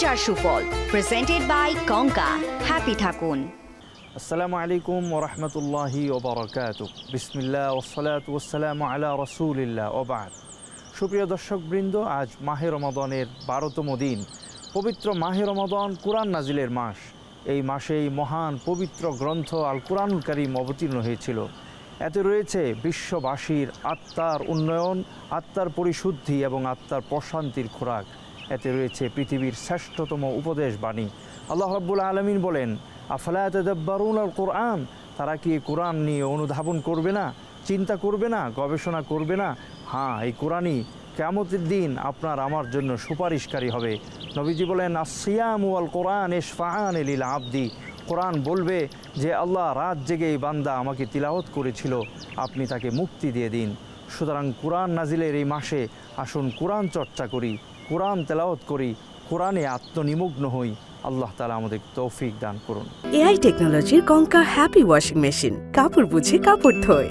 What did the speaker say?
বাঁচার সুফল। Presented by কঙ্কা। Happy থাকুন। আসসালামু আলাইকুম ওয়া রাহমাতুল্লাহি ওয়া বারাকাতুহু। বিসমিল্লাহ ওয়াসসালাতু ওয়াসসালামু আলা রাসূলিল্লাহ ওয়া বা'দ। সুপ্রিয় দর্শকবৃন্দ, আজ মাহে রমাদানের 12তম দিন। পবিত্র মাহে রমাদান কুরআন নাজিলের মাস। এই মাসেই মহান পবিত্র গ্রন্থ আল কুরআনুল কারীম অবতীর্ণ হয়েছিল। এতে রয়েছে বিশ্ববাসীর আত্মার উন্নয়ন, আত্মার পরিশুদ্ধি এবং আত্মার প্রশান্তির খোরাক। এতে রয়েছে পৃথিবীর শ্রেষ্ঠতম উপদেশ বাণী। আল্লাহ রাব্বুল আলামিন বলেন, আফালা তাদাব্বারুনাল কুরআন, তারা কি কোরআন নিয়ে অনুধাবন করবে না, চিন্তা করবে না, গবেষণা করবে না? হ্যাঁ, এই কোরআনই কিয়ামতের দিন আপনার আমার জন্য সুপারিশকারী হবে। নবীজি বলেন, আসসিয়ামু ওয়াল কোরআন ইশফাআন লিল আবদি। কোরআন বলবে যে আল্লাহ, রাত জেগে এই বান্দা আমাকে তিলাওয়াত করেছিল, আপনি তাকে মুক্তি দিয়ে দিন। সুতরাং কোরআন নাজিলের এই মাসে আসুন কোরআন চর্চা করি, কোরআন তেলাওয়াত করি, কোরআনে আত্মনিমগ্ন হই। আল্লাহ তাআলা আমাদের তৌফিক দান করুন। এআই টেকনোলজির কঙ্কা হ্যাপি ওয়াশিং মেশিন কাপড় বুঝে কাপড় ধোয়।